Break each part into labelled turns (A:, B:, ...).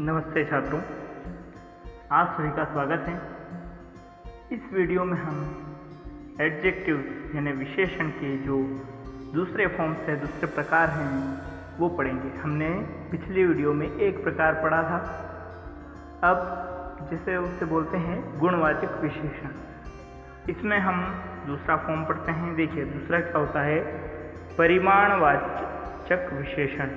A: नमस्ते छात्रों, आप सभी का स्वागत है। इस वीडियो में हम एडजेक्टिव यानी विशेषण के जो दूसरे फॉर्म से दूसरे प्रकार हैं वो पढ़ेंगे। हमने पिछली वीडियो में एक प्रकार पढ़ा था, अब जिसे उसे बोलते हैं गुणवाचक विशेषण। इसमें हम दूसरा फॉर्म पढ़ते हैं। देखिए दूसरा क्या होता है, परिमाणवाचक विशेषण।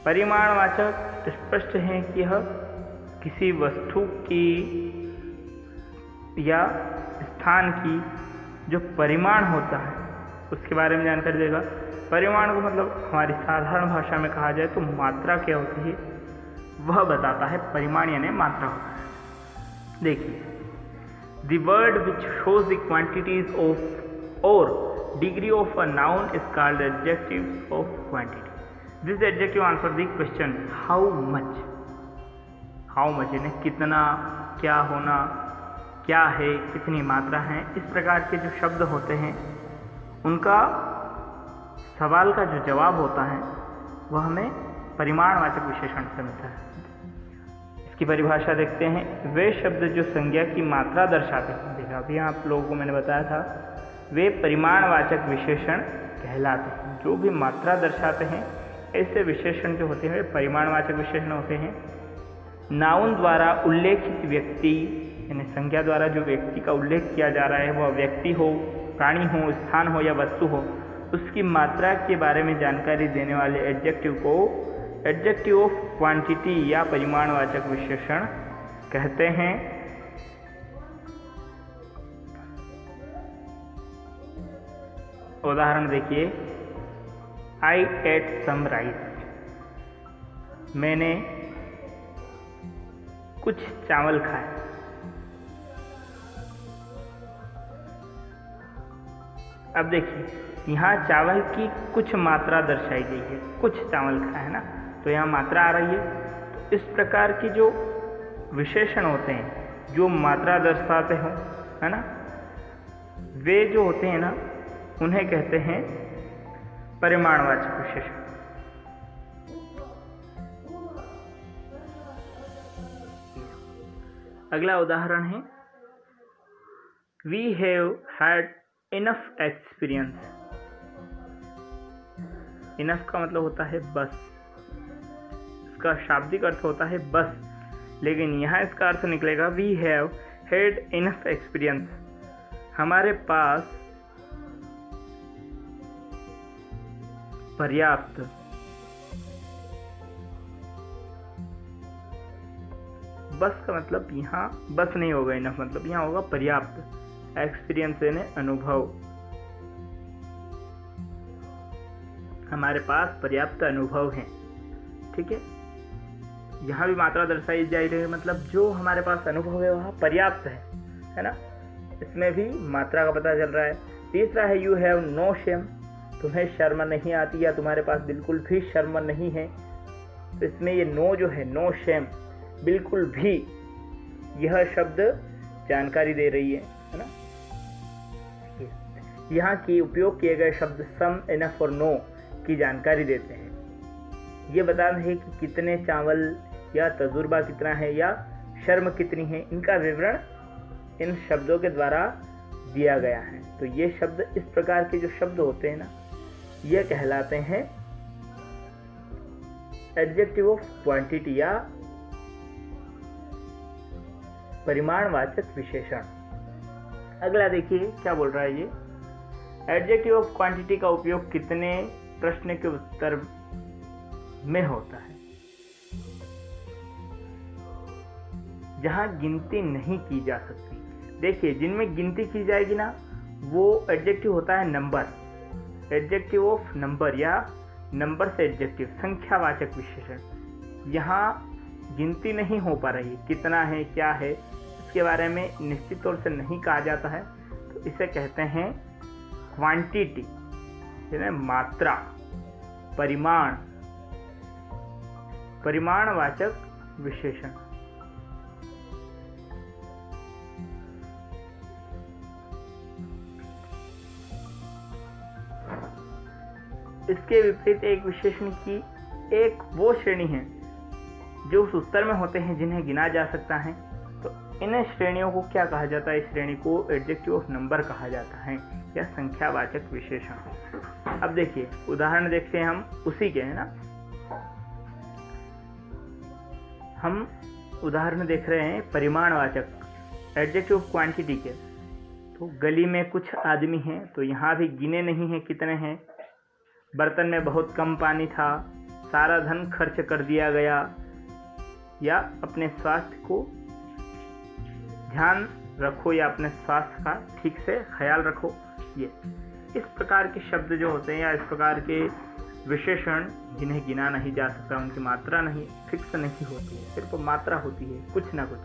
A: परिमाणवाचक स्पष्ट है कि यह किसी वस्तु की या स्थान की जो परिमाण होता है उसके बारे में जानकारी देगा। परिमाण को मतलब हमारी साधारण भाषा में कहा जाए तो मात्रा क्या होती है वह बताता है। परिमाण यानी मात्रा होता है। देखिए, the word which shows the quantities of और degree of a noun is called adjective of quantity. This adjective answer the question how much. How much यानी कितना, क्या होना, क्या है, कितनी मात्रा है। इस प्रकार के जो शब्द होते हैं उनका सवाल का जो जवाब होता है वह हमें परिमाणवाचक विशेषण से मिलता है। इसकी परिभाषा देखते हैं। वे शब्द जो संज्ञा की मात्रा दर्शाते हैं, देखा अभी आप लोगों को मैंने बताया था, वे परिमाणवाचक विशेषण कहलाते हैं। जो भी मात्रा दर्शाते हैं ऐसे विशेषण जो होते हैं वे परिमाणवाचक विशेषण होते हैं। नाउन द्वारा उल्लेखित व्यक्ति यानी संज्ञा द्वारा जो व्यक्ति का उल्लेख किया जा रहा है, वह व्यक्ति हो, प्राणी हो, स्थान हो या वस्तु हो, उसकी मात्रा के बारे में जानकारी देने वाले एडजेक्टिव को एडजेक्टिव ऑफ क्वांटिटी या परिमाणवाचक विशेषण कहते हैं। उदाहरण देखिए, आई एट सम राइस। मैंने कुछ चावल खाए। अब देखिए यहाँ चावल की कुछ मात्रा दर्शाई गई है, कुछ चावल खाए है ना, तो यहाँ मात्रा आ रही है। तो इस प्रकार की जो विशेषण होते हैं जो मात्रा दर्शाते हो, है ना, वे जो होते हैं ना उन्हें कहते हैं परिमाणवाचक विशेषण। अगला उदाहरण है, we have had enough experience. Enough का मतलब होता है बस, इसका शाब्दिक अर्थ होता है बस, लेकिन यहाँ इसका अर्थ निकलेगा we have had enough experience. हमारे पास पर्याप्त बस का मतलब यहाँ बस नहीं होगा, इनफ मतलब यहाँ होगा पर्याप्त। एक्सपीरियंस यानी अनुभव। हमारे पास पर्याप्त अनुभव है, ठीक है। यहाँ भी मात्रा दर्शाई जा रही है, मतलब जो हमारे पास अनुभव है वह पर्याप्त है ना। इसमें भी मात्रा का पता चल रहा है। तीसरा है यू हैव नो शेम। तुम्हें शर्म नहीं आती या तुम्हारे पास बिल्कुल भी शर्म नहीं है। तो इसमें ये नो जो है, नो शेम, बिल्कुल भी, यह शब्द जानकारी दे रही है ना। यहाँ की उपयोग किए गए शब्द सम, इनफ और नो की जानकारी देते हैं। ये बताते हैं कि कितने चावल या तजुर्बा कितना है या शर्म कितनी है, इनका विवरण इन शब्दों के द्वारा दिया गया है। तो ये शब्द, इस प्रकार के जो शब्द होते हैं ना, ये कहलाते हैं एडजेक्टिव ऑफ क्वांटिटी या परिमाणवाचक विशेषण। अगला देखिए क्या बोल रहा है ये, एडजेक्टिव ऑफ क्वांटिटी का उपयोग कितने प्रश्न के उत्तर में होता है। जहां गिनती नहीं की जा सकती। देखिए जिनमें गिनती की जाएगी ना वो एडजेक्टिव होता है नंबर, एडजेक्टिव ऑफ नंबर या नंबर से एडजेक्टिव, संख्यावाचक विशेषण। यहाँ गिनती नहीं हो पा रही, कितना है, क्या है, इसके बारे में निश्चित तौर से नहीं कहा जाता है, तो इसे कहते हैं क्वांटिटी यानी मात्रा, परिमाण, परिमाणवाचक विशेषण। इसके विपरीत एक विशेषण की एक वो श्रेणी है जो उस उत्तर में होते हैं जिन्हें गिना जा सकता है। तो इन श्रेणियों को क्या कहा जाता है? इस श्रेणी को एडजेक्टिव ऑफ नंबर कहा जाता है या संख्यावाचक विशेषण। अब देखिए उदाहरण देखते हैं हम उसी के, है ना। हम उदाहरण देख रहे हैं परिमाणवाचक एडजेक्टिव ऑफ क्वांटिटी के। तो गली में कुछ आदमी हैं, तो यहाँ भी गिने नहीं हैं कितने हैं। बर्तन में बहुत कम पानी था, सारा धन खर्च कर दिया गया, या अपने स्वास्थ्य को ध्यान रखो या अपने स्वास्थ्य का ठीक से ख्याल रखो। ये इस प्रकार के शब्द जो होते हैं या इस प्रकार के विशेषण जिन्हें गिना नहीं जा सकता, उनकी मात्रा नहीं फिक्स नहीं होती है, सिर्फ मात्रा होती है कुछ ना कुछ,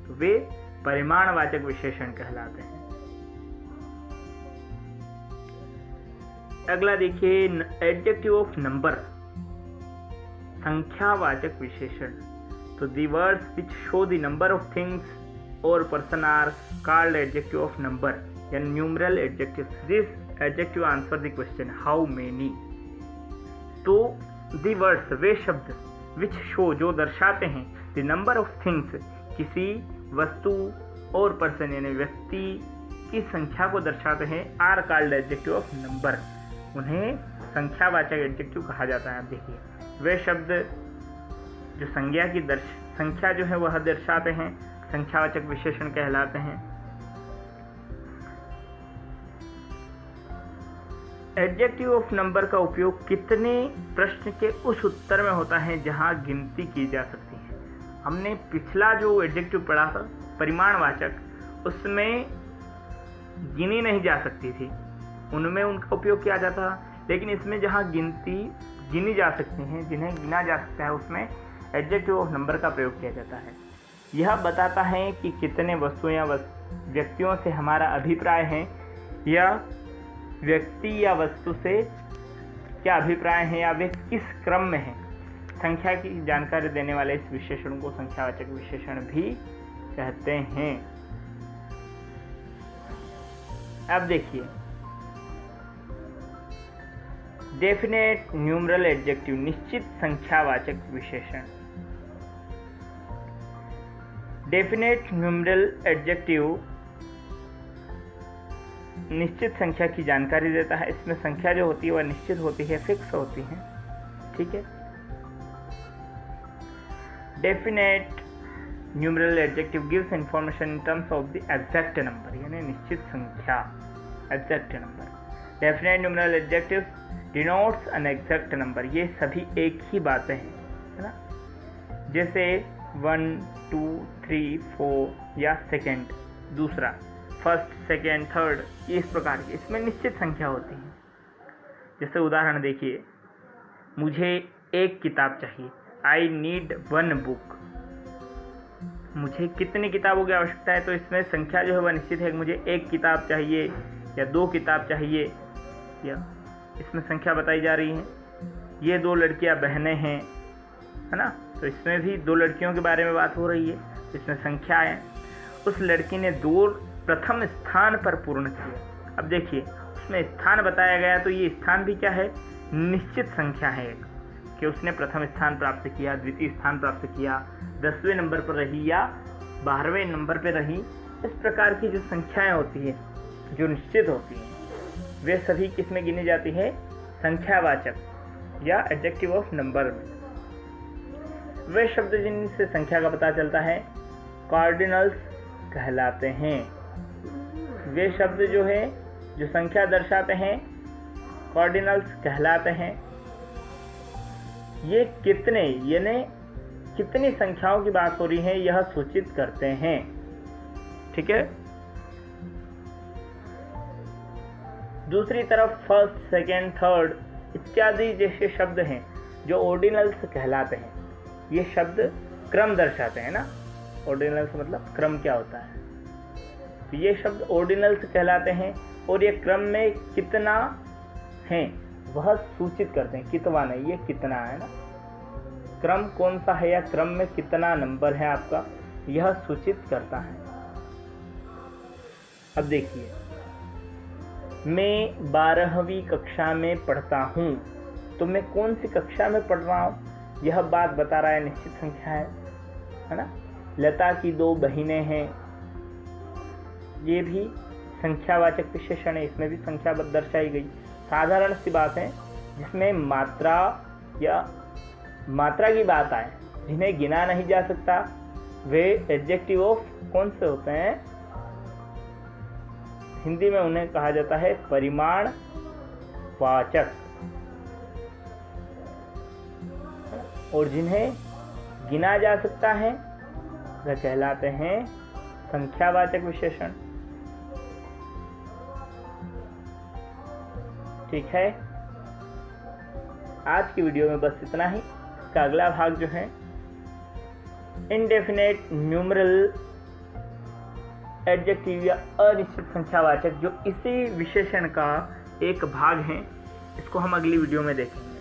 A: तो वे परिमाणवाचक विशेषण कहलाते हैं। अगला देखिए एडजेक्टिव ऑफ नंबर, संख्यावाचक विशेषण। तो the words which show the number of things और person are called adjective of number या numeral adjective. This adjective answer the question how many. तो द वर्ड्स वे शब्द विच शो जो दर्शाते हैं द नंबर ऑफ थिंग्स किसी वस्तु और पर्सन यानी व्यक्ति की संख्या को दर्शाते हैं are called adjective of number, उन्हें संख्यावाचक एडजेक्टिव कहा जाता है। आप देखिए वे शब्द जो संज्ञा की संख्या जो है वह दर्शाते हैं संख्यावाचक विशेषण कहलाते हैं। एडजेक्टिव ऑफ नंबर का उपयोग कितने प्रश्न के उस उत्तर में होता है जहां गिनती की जा सकती है। हमने पिछला जो एडजेक्टिव पढ़ा था परिमाणवाचक, उसमें गिनी नहीं जा सकती थी, उनमें उनका उपयोग किया जाता, लेकिन इसमें जहां गिनी जा सकती हैं, जिन्हें गिना जा सकता है, उसमें एडजेक्टिव ऑफ नंबर का प्रयोग किया जाता है। यह बताता है कि कितने वस्तुओं या व्यक्तियों से हमारा अभिप्राय है या व्यक्ति या वस्तु से क्या अभिप्राय है या वे किस क्रम में हैं। संख्या की जानकारी देने वाले इस विशेषण को संख्यावाचक विशेषण भी कहते हैं। अब देखिए डेफिनेट न्यूमरल एडजेक्टिव, निश्चित संख्यावाचक विशेषण। डेफिनेट न्यूमरल एडजेक्टिव निश्चित संख्या की जानकारी देता है। इसमें संख्या जो होती है वह निश्चित होती है, फिक्स होती है, ठीक है। Definite numeral adjective gives information in terms of the exact number, यानी निश्चित संख्या, exact number. Definite numeral adjective denotes an exact number, ये सभी एक ही बातें हैं, है ना। जैसे 1, 2, 3, 4 या सेकेंड, दूसरा फर्स्ट, सेकेंड, थर्ड, इस प्रकार की इसमें निश्चित संख्या होती है। जैसे उदाहरण देखिए, मुझे एक किताब चाहिए, आई नीड 1 बुक। मुझे कितनी किताबों की आवश्यकता है, तो इसमें संख्या जो है वह निश्चित है। मुझे एक किताब चाहिए या 2 किताब चाहिए, या इसमें संख्या बताई जा रही है। ये 2 लड़कियां बहनें हैं, है ना, तो इसमें भी 2 लड़कियों के बारे में बात हो रही है, इसमें संख्या है। उस लड़की ने 2 प्रथम स्थान पर पूर्ण किया। अब देखिए उसमें स्थान बताया गया, तो ये स्थान भी क्या है, निश्चित संख्या है एक, कि उसने प्रथम स्थान प्राप्त किया, द्वितीय स्थान प्राप्त किया, 10वें नंबर पर रही या 12वें नंबर पर रही। इस प्रकार की जो संख्याएं होती है जो निश्चित होती हैं, वे सभी किस में गिनी जाती है, संख्यावाचक या एडजेक्टिव ऑफ नंबर में। वे शब्द जिनसे संख्या का पता चलता है कार्डिनल्स कहलाते हैं। वे शब्द जो है जो संख्या दर्शाते हैं कार्डिनल्स कहलाते हैं। ये कितने यानी कितनी संख्याओं की बात हो रही है यह सूचित करते हैं, ठीक है। दूसरी तरफ फर्स्ट, सेकेंड, थर्ड इत्यादि जैसे शब्द हैं जो ऑर्डिनल्स कहलाते हैं। ये शब्द क्रम दर्शाते हैं ना, ऑर्डिनल्स मतलब क्रम क्या होता है, तो ये शब्द ऑर्डिनल्स कहलाते हैं। और ये क्रम में कितना है वह सूचित करते हैं, कितना नहीं, ये कितना है ना, क्रम कौन सा है या क्रम में कितना नंबर है आपका, यह सूचित करता है। अब देखिए, मैं 12वीं कक्षा में पढ़ता हूँ, तो मैं कौन सी कक्षा में पढ़ रहा हूँ यह बात बता रहा है, निश्चित संख्या है ना। लता की 2 बहिनें हैं, ये भी संख्यावाचक विशेषण है, इसमें भी संख्या दर्शाई गई। साधारण सी बात है जिसमें मात्रा या मात्रा की बात आए, जिन्हें गिना नहीं जा सकता, वे एडजेक्टिव ऑफ कौन से होते हैं? हिंदी में उन्हें कहा जाता है परिमाण वाचक, और जिन्हें गिना जा सकता है वे कहलाते हैं संख्यावाचक विशेषण। ठीक है, आज की वीडियो में बस इतना ही। इसका अगला भाग जो है इंडेफिनेट न्यूमरल एडजेक्टिव या अनिश्चित संख्यावाचक, जो इसी विशेषण का एक भाग है, इसको हम अगली वीडियो में देखेंगे।